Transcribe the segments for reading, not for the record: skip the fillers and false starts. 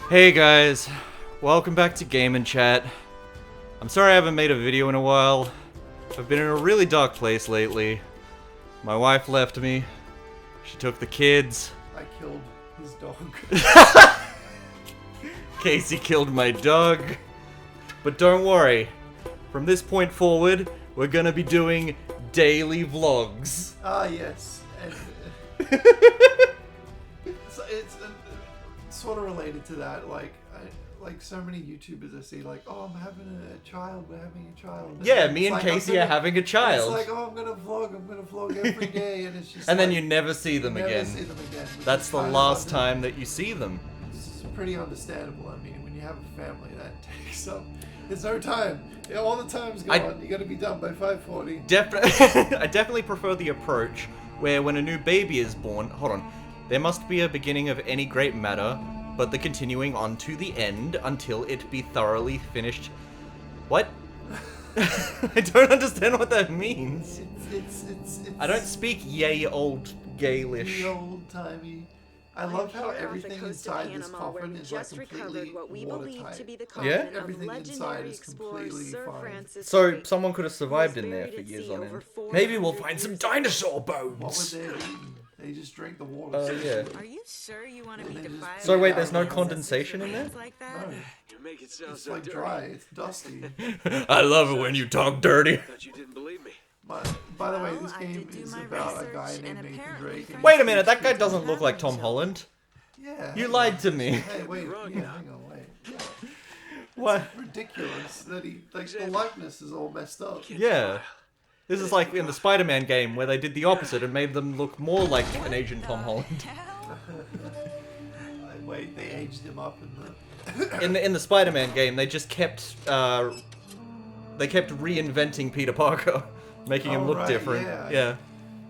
Hey guys, welcome back to Game and Chat. I'm sorry I haven't made a video in a while. I've been in a really dark place lately. My wife left me. She took the kids. I killed his dog. Casey killed my dog. But don't worry. From this point forward, we're gonna be doing daily vlogs. Ah, yes. And, it's sort of related to that. Like so many YouTubers I see, like, oh, I'm having a child, we're having a child. And yeah, me and like, Casey are having a child. It's like, oh, I'm gonna vlog every day, and it's just. And like, then you never see them again. That's the last time that you see them. It's pretty understandable. I mean, when you have a family, that takes up. There's no time. All the time's gone. You gotta be done by 5:40. I definitely prefer the approach where when a new baby is born, hold on, there must be a beginning of any great matter, but the continuing on to the end until it be thoroughly finished. What? I don't understand what that means. It's I don't speak yay old Gaelish. Old timey. I love how everything inside this coffin is like completely watertight. Yeah? Everything inside is completely fine. So someone could have survived in there for years on end. Maybe we'll find some dinosaur bones. What was they eating? They just drank the water. Oh, yeah. Are you sure you want to be the fire? So wait, there's no condensation in there? Like that? No. You make it sound It's so like dirty. dry. It's dusty. I love it when you talk dirty. I thought you didn't believe me. By the way, this game is about a guy named Nathan Drake. Wait a minute, that guy doesn't look like Tom Holland. Yeah. You lied to me. Hey, wait. Yeah, hang on, wait. Yeah. What? It's ridiculous that he, like, the likeness is all messed up. Yeah. This is like in the Spider-Man game where they did the opposite and made them look more like an Asian Tom Holland. Wait, they aged him up in In the Spider-Man game, they just kept reinventing Peter Parker, making him look different. Yeah.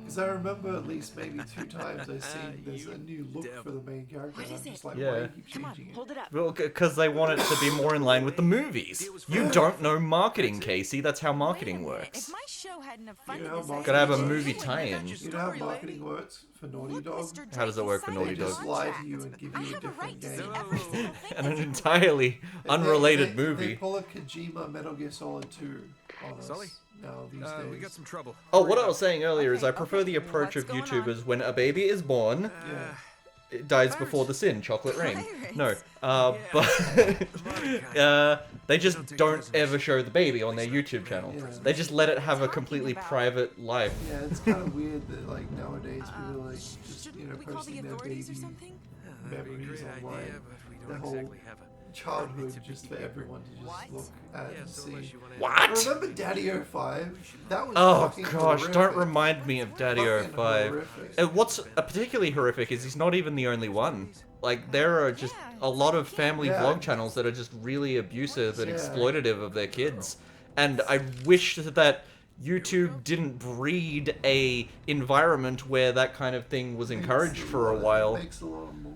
Because I remember at least maybe 2 times I've seen there's a new look for the main character. And I'm just like, why do you keep changing it? Well, because they want it to be more in line with the movies. You don't know marketing, Casey. That's how marketing works. If my show hadn't have You know how Gotta have a movie tie-in. You know how marketing works for Naughty Dog? How does it work for Naughty They just Dog? lie to you and give you a different game. And an entirely unrelated They movie. pull a Kojima Metal Gear Solid 2 on us Sully? now these days. We got some trouble. Oh, what I was saying earlier is I prefer the approach of YouTubers when a baby is born. Yeah. It dies before the sin, chocolate rain. No, but they just don't ever show the baby on their YouTube channel. Yeah. They just let it have a completely private life. Yeah, it's kind of weird that like nowadays people are like just posting their baby memories online. Their whole childhood just for everyone to just look at and see. What? Remember Daddy-O5? That was Oh fucking gosh, horrific. don't remind me of Fucking Daddy-O5. horrific. What's particularly horrific is he's not even the only one. Like, there are just a lot of family vlog channels that are just really abusive and exploitative of their kids. And I wish that YouTube didn't breed a environment where that kind of thing was encouraged for a while. Makes a lot of money.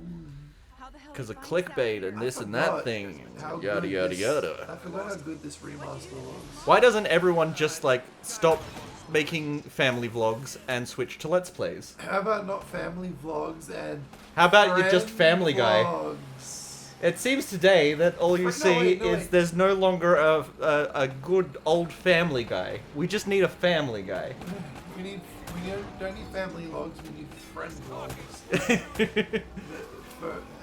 Because of clickbait and this and that thing, How yada good yada this- yada. I forgot how good this remaster was. Why doesn't everyone just, like, stop making family vlogs and switch to Let's Plays? How about not family vlogs and How about you just friend Family Guy? vlogs? It seems today that all you No, see wait. is there's no longer a good old Family Guy. We just need a Family Guy. Don't need family vlogs, we need friend vlogs.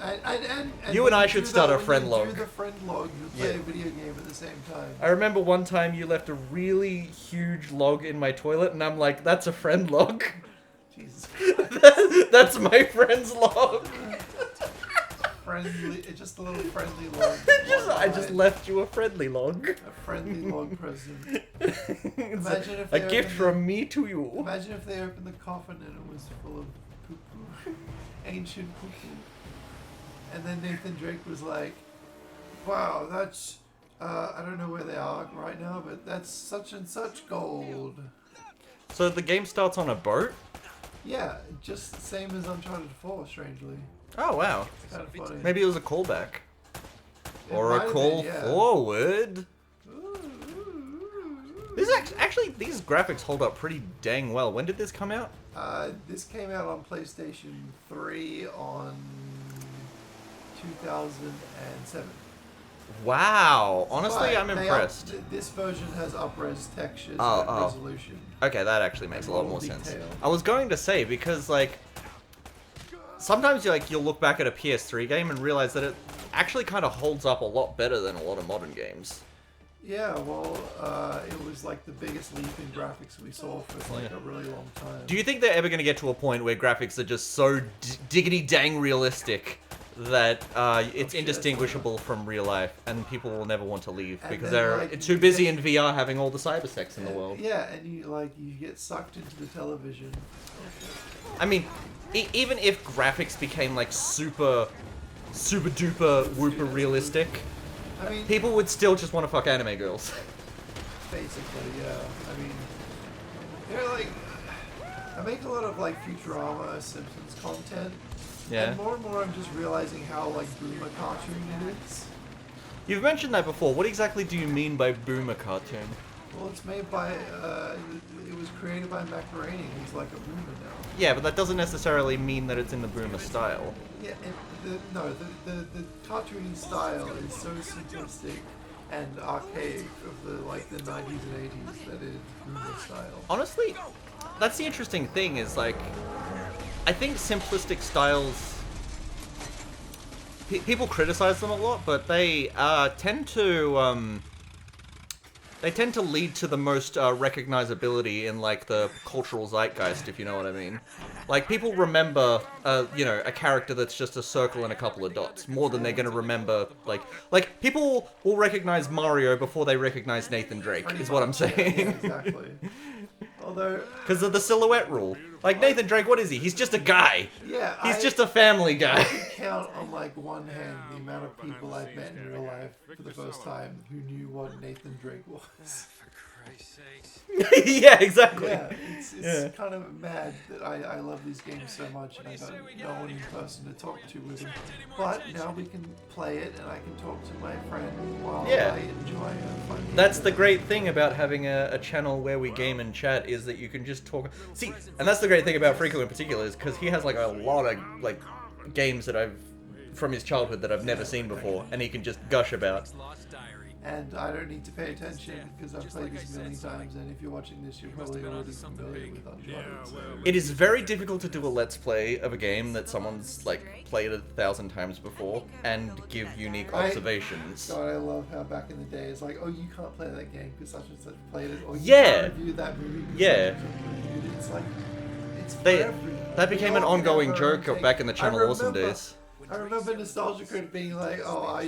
And You when and I do should that, start a when friend you log. do the friend log, you play a video game at the same time. I remember one time you left a really huge log in my toilet, and I'm like, that's a friend log. Jesus That's my friend's log. friendly, it's just a little friendly log. I just left you a friendly log. A friendly log present. It's Imagine if a they gift opened from me to you. Imagine if they opened the coffin and it was full of poo-poo. Ancient poo-poo. And then Nathan Drake was like, wow, that's, I don't know where they are right now, but that's such and such gold. So the game starts on a boat? Yeah, just the same as Uncharted 4, strangely. Oh, wow. Kind of funny. Maybe it was a callback. It Or might a have call been, yeah. forward. Ooh. This actually, these graphics hold up pretty dang well. When did this come out? This came out on PlayStation 3 on 2007. Wow. Honestly, But I'm impressed. This version has up-res textures Oh, and oh. resolution. Okay, that actually makes a lot More more sense. detail. I was going to say, because, like, sometimes you'll look back at a PS3 game and realize that it actually kind of holds up a lot better than a lot of modern games. Yeah, well, it was like the biggest leap in graphics we saw for like a really long time. Do you think they're ever going to get to a point where graphics are just so diggity dang realistic that it's indistinguishable from real life, and people will never want to leave And because then, they're like, too you busy get- in VR having all the cybersex in the world? Yeah, and you get sucked into the television. I mean, even if graphics became like super duper whooper realistic, I mean, people would still just want to fuck anime girls. basically, yeah. I mean, like, I make a lot of like Futurama, Simpsons content. Yeah. And more I'm just realizing how like boomer cartoon it is. You've mentioned that before. What exactly do you mean by boomer cartoon? Well, it's made by, it was created by Macaroni. He's like a boomer now. Yeah, but that doesn't necessarily mean that it's in the boomer style. Yeah, the cartoony style is so simplistic and archaic of the like the 90s and 80s that it is boomer style. Honestly, that's the interesting thing is like, I think simplistic styles, people criticize them a lot, but they tend to lead to the most recognizability in like the cultural zeitgeist, if you know what I mean. Like people remember, a character that's just a circle and a couple of dots more than they're gonna remember like people will recognize Mario before they recognize Nathan Drake, is what I'm saying. Yeah, exactly. Although, Because of the silhouette rule. Like Nathan Drake, what is he? He's just a guy. yeah, He's just a family I guy. can count on like one hand the amount of people I've met in real life for the first time who knew what Nathan Drake was. Yeah, exactly. Yeah, it's kind of mad that I love these games so much and I got no one in person to talk to with them. But now we can play it and I can talk to my friend while Yeah. I enjoy a fun game. That's the great thing about having a channel where we game and chat, is that you can just talk. See, and that's the great thing about Freako in particular, is because he has like a lot of like games that I've from his childhood that I've never seen before, and he can just gush about. And I don't need to pay attention because I've played this a million times, and if you're watching this, you're probably already familiar with Uncharted. So. It is very difficult to do a let's play of a game that someone's like played 1,000 times before and give unique observations. God, I love how back in the day it's like, oh, you can't play that game because such and such played it, or you Yeah. can't review that movie because Yeah. such and such reviewed it. It's like, it's for They, everyone. that became We an all have ongoing our joke own thing. back in the Channel Awesome remember- days. I remember Nostalgia Crit being like, oh,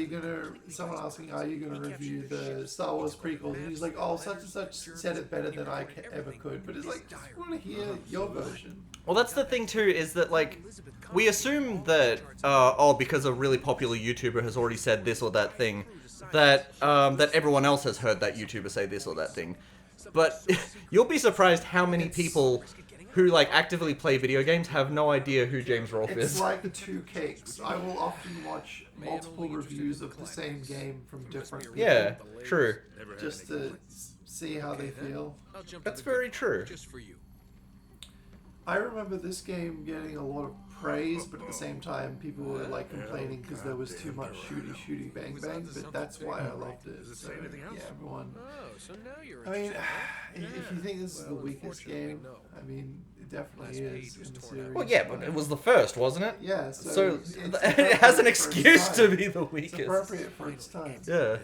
someone asking, are you gonna review the Star Wars prequels? And he's like, oh, such and such said it better than I ever could. But it's like, just want to hear your version. Well, that's the thing too, is that like, we assume that, because a really popular YouTuber has already said this or that thing, that everyone else has heard that YouTuber say this or that thing. But you'll be surprised how many people who like actively play video games have no idea who James Rolfe It's is. like two cakes. I will often watch multiple reviews of the same game from different people. Yeah, true. Just to see how they feel. That's very true. I remember this game getting a lot of praise, but at the same time, people were like complaining because there was too much shooty bang bang. But that's why I loved it. So yeah, everyone. I mean, if you think this is the weakest game, I mean, it definitely is in the series. Well, yeah, but it was the first, wasn't it? Yeah, So it's it has an appropriate for its excuse to time. be the It's weakest. appropriate for its time. Yeah.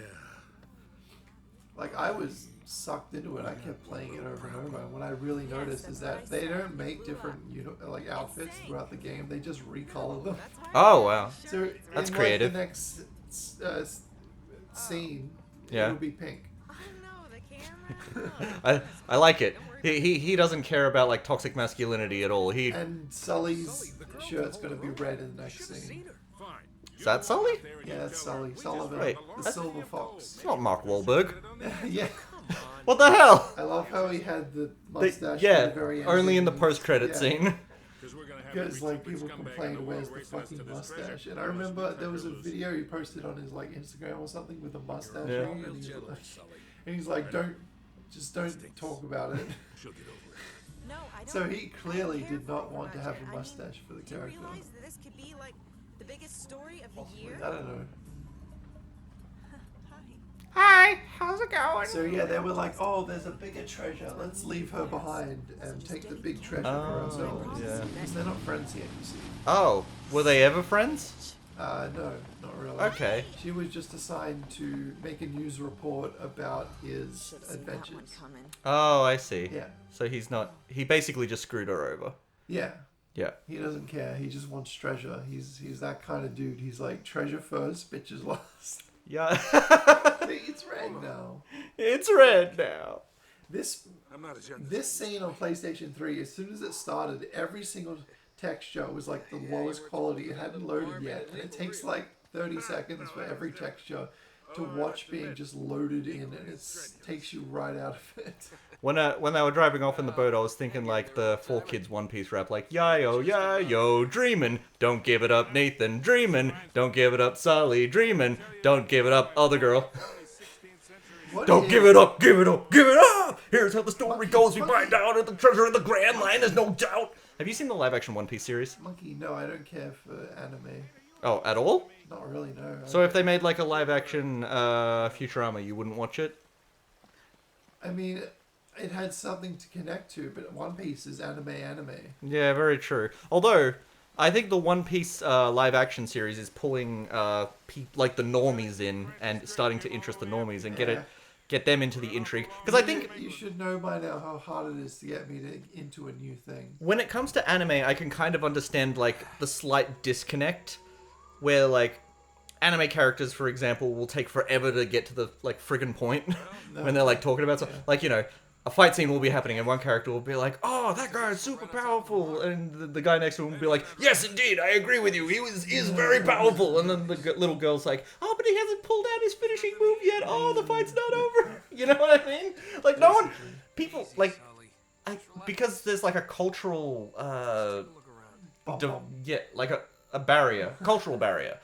Like, I was sucked into it. I kept playing it over and over. And what I really noticed is that they don't make different like outfits throughout the game. They just recolor them. Oh wow. So That's in, creative. Like, the next scene, Yeah. it will be pink. Oh no, the camera. I like it. He doesn't care about like toxic masculinity at all. He And Sully's shirt's gonna be red in the next scene. is that Sully? Yeah, that's Sully. Sullivan, Wait, the that's- silver fox. It's not Mark Wahlberg. Yeah. What the hell? I love how he had the mustache Yeah, at the very end. only in the and- post-credit yeah. scene. Because like people complain, where's the fucking mustache? And I remember there was a video he posted on his like Instagram or something with a mustache Yeah. on, and he's like, don't talk about it. No, I don't. So he clearly did not Careful, want to have Roger. a mustache for the Do you character. realize that this could be like the biggest story of the year? I don't know. Hi, how's it going? So yeah, they were like, oh, there's a bigger treasure. Let's leave her behind and take the big treasure for ourselves. yeah. Because they're not friends yet, you see. Oh, were they ever friends? No, not really. Okay. She was just assigned to make a news report about his adventures. Oh, I see. Yeah. So he basically just screwed her over. Yeah. Yeah. He doesn't care. He just wants treasure. He's that kind of dude. He's like, treasure first, bitches last. Yeah. It's red now. It's red now. This scene on PlayStation 3, as soon as it started, every single texture was like the lowest quality. It hadn't loaded yet, and it takes like 30 seconds for every texture to watch being just loaded in, and it takes you right out of it. When they were driving off in the boat, I was thinking like the 4Kids One Piece rap, like yo, dreamin', don't give it up, Nathan, dreamin', don't give it up, Sully, dreamin', don't give it up, other girl. Don't give it up, give it up, give it up! Here's how the story goes, we find out at the treasure of the Grand Line, there's no doubt! Have you seen the live-action One Piece series? Monkey, no, I don't care for anime. Oh, at all? Not really, no. So if they made like a live-action Futurama, you wouldn't watch it? I mean, it had something to connect to, but One Piece is anime. Yeah, very true. Although, I think the One Piece live-action series is pulling like the normies in and starting to interest the normies and get them into the intrigue. Because I think you should know by now how hard it is to get me into a new thing. when it comes to anime, I can kind of understand like the slight disconnect where like anime characters, for example, will take forever to get to the like friggin' point when they're like talking about something. Like, you know, a fight scene will be happening and one character will be like, oh, that guy is super powerful, and the guy next to him will be like, yes, indeed, I agree with you, he is very powerful, and then the little girl's like, oh, but he hasn't pulled out his finishing move yet, oh, the fight's not over. You know what I mean? Like, no one, people, like, because there's like a cultural, like a barrier, cultural barrier.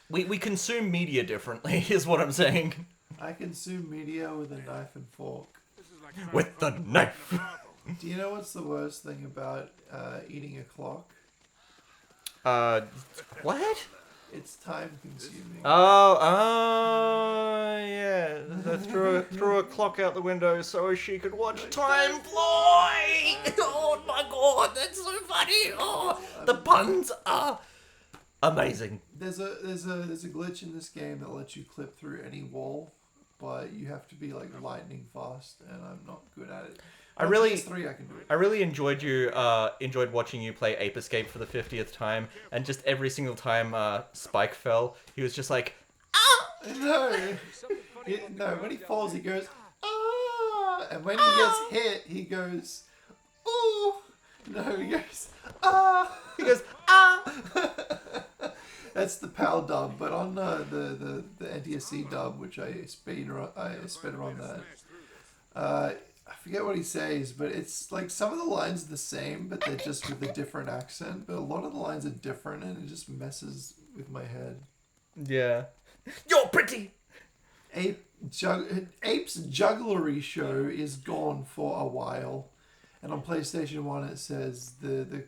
We consume media differently, is what I'm saying. I consume media with a knife and fork. With the knife. Do you know what's the worst thing about eating a clock? What? It's time consuming. Yeah. They threw a clock out the window so she could watch time fly. Oh my god, that's so funny. Oh, the puns are amazing. There's a glitch in this game that lets you clip through any wall, but you have to be like lightning fast, and I'm not good at it. I really enjoyed watching you play Ape Escape for the 50th time, and just every single time Spike fell, he was just like, ah! No, when he falls, he goes, ah! And when he gets hit, he goes, ooh! No, he goes, ah! He goes, ah! That's the PAL dub, but on the NTSC dub, which I sped on that, I forget what he says, but it's like some of the lines are the same, but they're just with a different accent. But a lot of the lines are different, and it just messes with my head. Yeah. You're pretty! Ape's jugglery show is gone for a while. And on PlayStation 1 it says the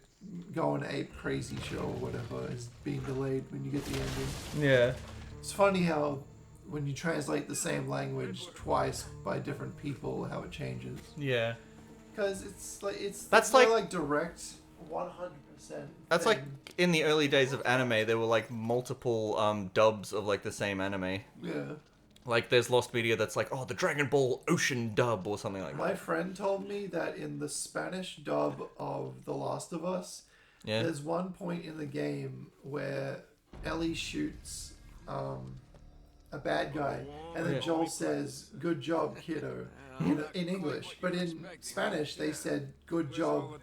Going Ape Crazy Show or whatever is being delayed when you get the ending. Yeah. It's funny how when you translate the same language twice by different people, how it changes. Yeah. Because That's like direct 100%. That's like in the early days of anime, there were like multiple dubs of like the same anime. Yeah. Like there's Lost Media that's like, oh, the Dragon Ball Ocean dub or something like that. My friend told me that in the Spanish dub of The Last of Us, there's one point in the game where Ellie shoots a bad guy, and then Joel says, "Good job, kiddo," in English. But in Spanish, they said, "Good job,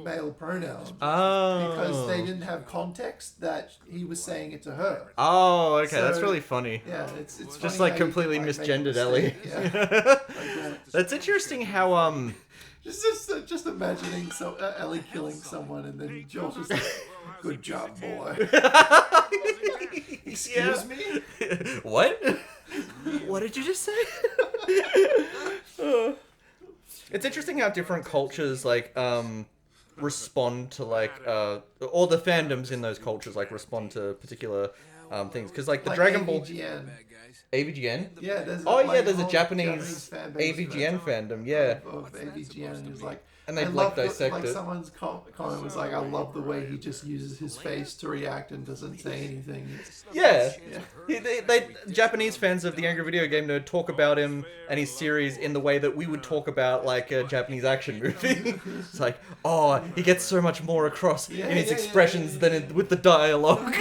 male pronoun." Oh. Because they didn't have context that he was saying it to her. Oh, okay, So, that's really funny. Yeah, it's Just funny like how you completely can, like, make a misgendered Ellie. mistake. Yeah. Like that. That's interesting how Just imagining Ellie killing someone and then Joel's just like, "Good job, boy." Excuse me? What? What did you just say? It's interesting how different cultures like respond to like or the fandoms in those cultures like respond to particular things because like the Dragon Ball AVGN. AVGN. Yeah, there's There's a whole Japanese fan base AVGN fandom, yeah, of AVGN who's like, and they I like love the, dissect like it. someone's comment was like, I love the way he just uses his face to react and doesn't say anything. Yeah, Japanese fans of the Angry Video Game Nerd talk about him and his series in the way that we would talk about like a Japanese action movie. It's like, oh, he gets so much more across in his expressions than with the dialogue.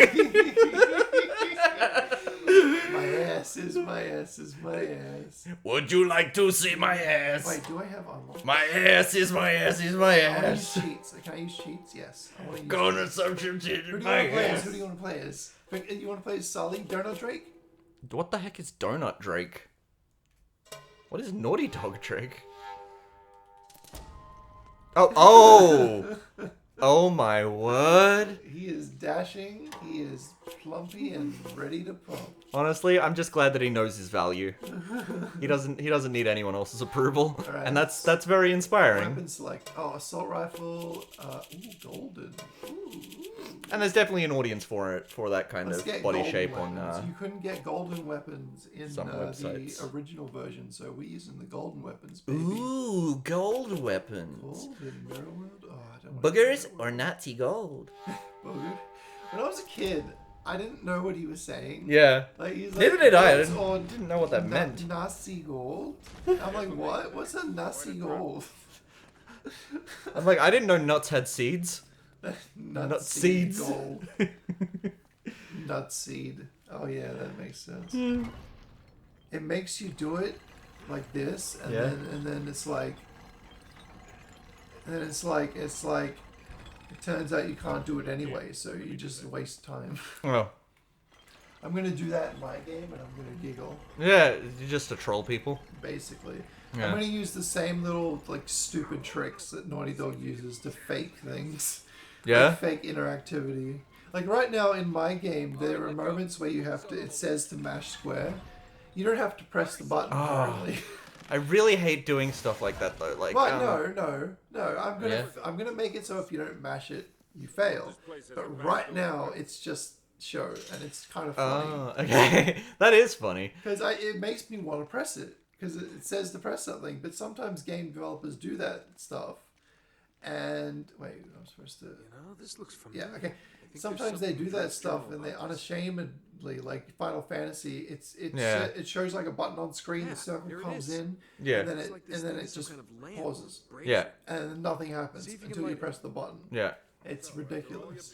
My ass is my ass. Would you like to see my ass? Wait, do I have unlocked? My ass is my ass is my I want to ass. use cheats. Can I use cheats? Yes. I want to use Gonna cheats. substitute Who do you my want to play as? ass. Who do you want to play as? You want to play as Sully? Donut Drake? What the heck is Donut Drake? What is Naughty Dog Drake? Oh! Oh my word! He is dashing, he is plumpy and ready to pump. Honestly, I'm just glad that he knows his value. He doesn't need anyone else's approval, Right. and that's very inspiring. Weapon select. Oh, assault rifle. Ooh, golden. Ooh. And there's definitely an audience for that kind Let's of get body golden shape weapons. on. You couldn't get golden weapons in some websites. the original version, so we're using the golden weapons, baby. Ooh, gold weapons. Golden Mirror World? Oh, I don't want Boogers to or Nazi gold? Booger. When I was a kid, I didn't know what he was saying. Yeah. Like, he's like, Neither did I. I "It's on didn't know what that meant. Nazi gold? I'm like, what? What's a Nazi gold? I'm like, I didn't know nuts had seeds. Nut seeds. Gold. Nut seed. Oh yeah, that makes sense. It makes you do it like this, and Yeah. then it's like, it turns out you can't do it anyway, so you just waste time. Oh. I'm gonna do that in my game, and I'm gonna giggle. Yeah, just to troll people. Basically, Yeah. I'm gonna use the same little like stupid tricks that Naughty Dog uses to fake things. Yeah? Like fake interactivity. Like right now in my game, there are moments where you have to. It says to mash square. You don't have to press the button currently. I really hate doing stuff like that though. Like, But no. Yeah. I'm gonna make it so if you don't mash it, you fail. But right now, it's just show, and it's kind of funny Oh, okay. That is funny. because it makes me want to press it because it says to press something. But sometimes game developers do that stuff. And wait, I'm supposed to. This looks familiar. Yeah, okay. Sometimes they do that stuff and they unashamedly, like Final Fantasy, it shows like a button on screen, the circle comes in, Yeah. and then it just pauses, Yeah. and then nothing happens until you press the button. Yeah. It's ridiculous.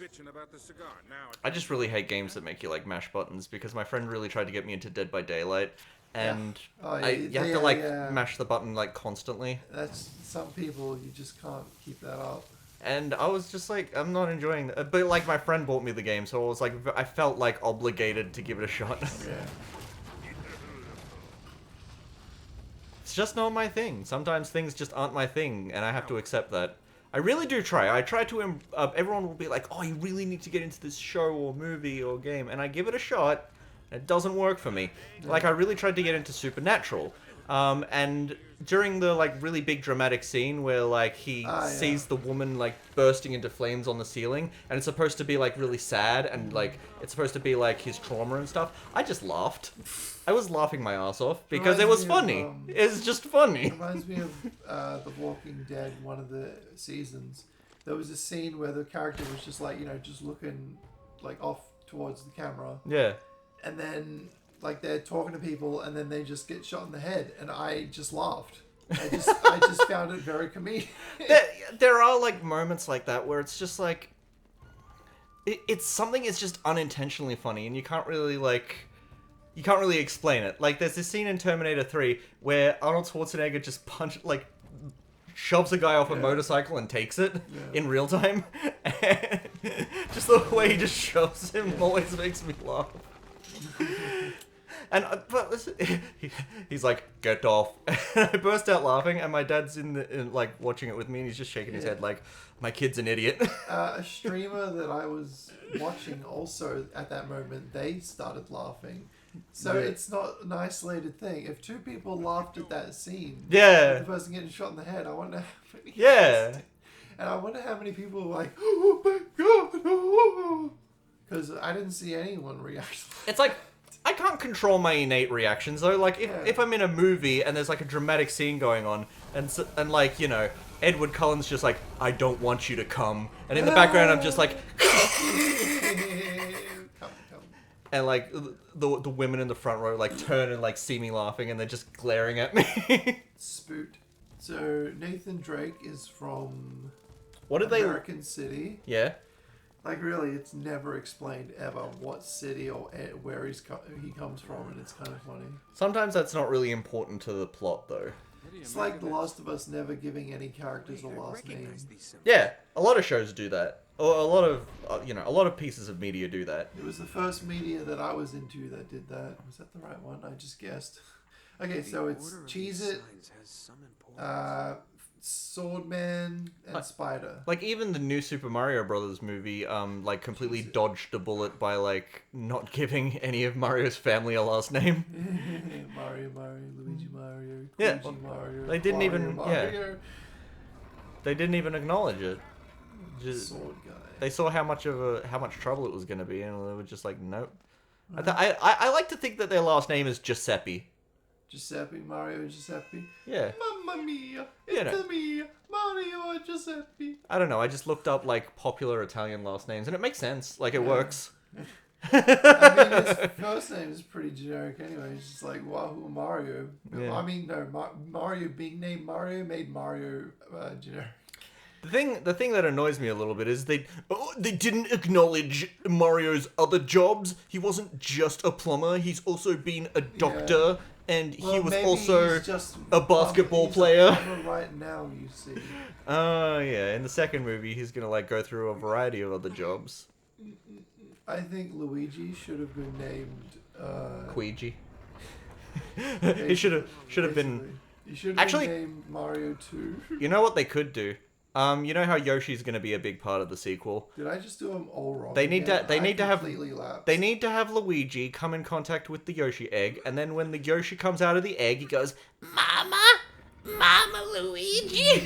I just really hate games that make you like mash buttons because my friend really tried to get me into Dead by Daylight, and Oh, you have to like mash the button like constantly. That's some people, you just can't keep that up. And I was just like, I'm not enjoying that. But like my friend bought me the game, so I was like, I felt like obligated to give it a shot. Yeah. It's just not my thing. Sometimes things just aren't my thing, and I have to accept that. I really do try. I try to. Everyone will be like, "Oh, you really need to get into this show or movie or game," and I give it a shot. It doesn't work for me. Like I really tried to get into Supernatural, and during the like really big dramatic scene where like he sees the woman like bursting into flames on the ceiling, and it's supposed to be like really sad and like it's supposed to be like his trauma and stuff. I just laughed. I was laughing my ass off because it was funny. It's just funny. Reminds me of The Walking Dead, one of the seasons. There was a scene where the character was just like, just looking like off towards the camera. Yeah. And then like they're talking to people and then they just get shot in the head and I just laughed. I just found it very comedic. There are like moments like that where it's just like it's something is just unintentionally funny and you can't really explain it. Like there's this scene in Terminator 3 where Arnold Schwarzenegger just shoves a guy off a motorcycle and takes it in real time. Just the way he just shoves him always makes me laugh. And but he's like, "Get off!" And I burst out laughing, and my dad's in like watching it with me, and he's just shaking his head like, "My kid's an idiot." A streamer that I was watching also at that moment, they started laughing. So it's not an isolated thing. If two people laughed at that scene, Yeah. the person getting shot in the head, I wonder how many. Yeah. And I wonder how many people were like, oh my god, oh. Because I didn't see anyone react. It's like, I can't control my innate reactions though. Like if I'm in a movie and there's like a dramatic scene going on, and like, you know, Edward Cullen's just like, I don't want you to come, and in the background I'm just like, Come. and like the women in the front row like turn and like see me laughing and they're just glaring at me. Spooked. So Nathan Drake is from What did American City. Yeah. Like really, it's never explained ever what city or where he comes from, and it's kind of funny. Sometimes that's not really important to the plot though. It's like The Last of Us never giving any characters a last name. Yeah, a lot of shows do that. Or a lot of a lot of pieces of media do that. It was the first media that I was into that did that. Was that the right one? I just guessed. Okay, so it's Cheez-It, Swordman, and Spider. Like even the new Super Mario Brothers movie, like completely dodged a bullet by like not giving any of Mario's family a last name. Mario, Luigi Mario, Yeah, Luigi Mario. they didn't even Mario. They didn't even acknowledge it. Just, Sword guy. they saw how much trouble it was going to be, and they were just like, nope. I like to think that their last name is Giuseppe. Giuseppe, Mario, Giuseppe. Yeah. Mamma mia, You it's know. me, Mario and Giuseppe. I don't know. I just looked up like popular Italian last names, and it makes sense. Like it works. I mean, his first name is pretty generic anyway. It's just like Wahoo Mario. Yeah. I mean, no, Mario being named Mario made Mario generic. The thing that annoys me a little bit is they didn't acknowledge Mario's other jobs. He wasn't just a plumber. He's also been a doctor, and he was maybe also he's just a basketball he's player. A plumber right now, you see. Oh yeah. In the second movie, he's gonna like go through a variety of other jobs. I think Luigi should have been named Queegee. He should have been. He should have Actually- been named Mario 2. You know what they could do? You know how Yoshi's gonna be a big part of the sequel. Did I just do them all wrong? They need to. They need to have. completely lapsed. They need to have Luigi come in contact with the Yoshi egg, and then when the Yoshi comes out of the egg, he goes, "Mama Luigi,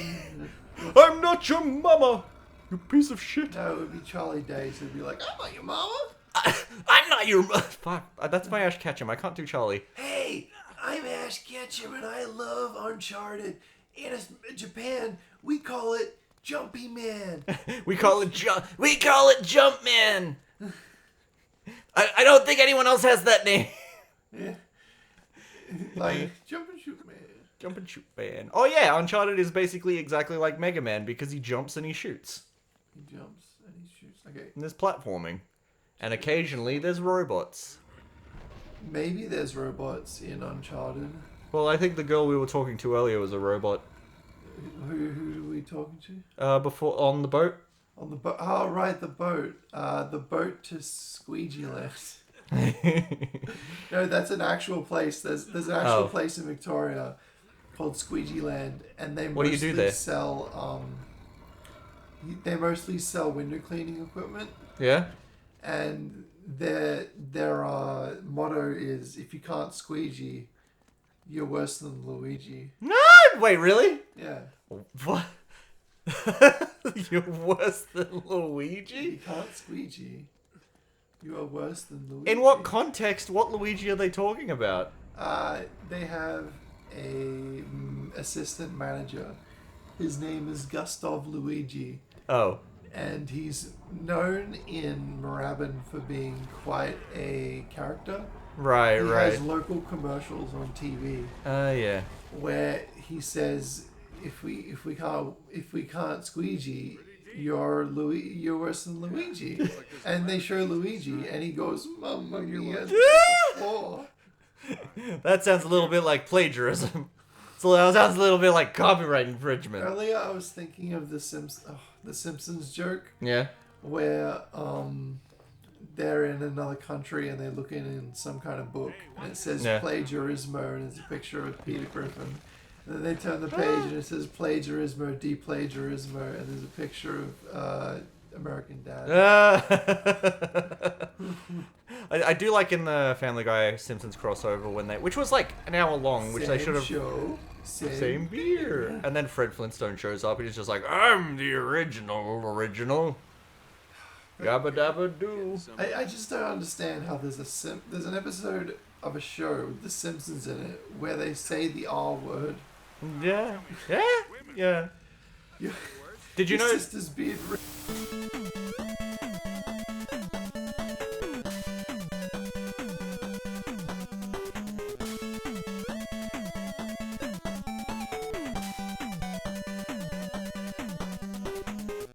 I'm not your mama, you piece of shit. No, it would be Charlie Day. So it'd be like, I'm not your mama. I'm not your fuck. That's my Ash Ketchum. I can't do Charlie. Hey, I'm Ash Ketchum, and I love Uncharted. In Japan, we call it Jumpy Man. We call it Jump Man. I don't think anyone else has that name. Yeah. Like, Jump and Shoot Man. Jump and shoot man. Oh yeah, Uncharted is basically exactly like Mega Man because he jumps and he shoots. He jumps and he shoots. Okay. And there's platforming. And occasionally there's robots. Maybe there's robots in Uncharted. Well, I think the girl we were talking to earlier was a robot. Who are we talking to? Before on the boat. On the boat. Oh, right, the boat. The boat to Squeegee Land. No, that's an actual place. There's an actual place in Victoria called Squeegee Land, and they What do you do there? sell they mostly sell window cleaning equipment, Yeah. and their motto is, if you can't squeegee, you're worse than Luigi. No! Wait, really? Yeah. What? You're worse than If Luigi? you can't squeegee, you are worse than Luigi. In what context? What Luigi are they talking about? They have a assistant manager. His name is Gustav Luigi, Oh. and he's known in Moorabbin for being quite a character. Right, He right. has local commercials on TV Yeah. where he says, "If we can't squeegee, you're worse than Luigi." And they show Luigi, and he goes, "Mamma mia!" to the floor. That sounds a little bit like plagiarism. So that sounds a little bit like copyright infringement. Earlier, I was thinking of the Simpsons joke Yeah. where they're in another country and they're looking in some kind of book and it says plagiarismo and it's a picture of Peter Griffin. And then they turn the page and it says plagiarismo, deplagiarismo, and there's a picture of American Dad. I do like in the Family Guy Simpsons crossover which was like an hour long, which they should have. Show, Same beer. And then Fred Flintstone shows up and he's just like, I'm the original. Yabba dabba doo. I just don't understand how there's an episode of a show with The Simpsons in it where they say the R word. Yeah. Did you Your know? sister's beard.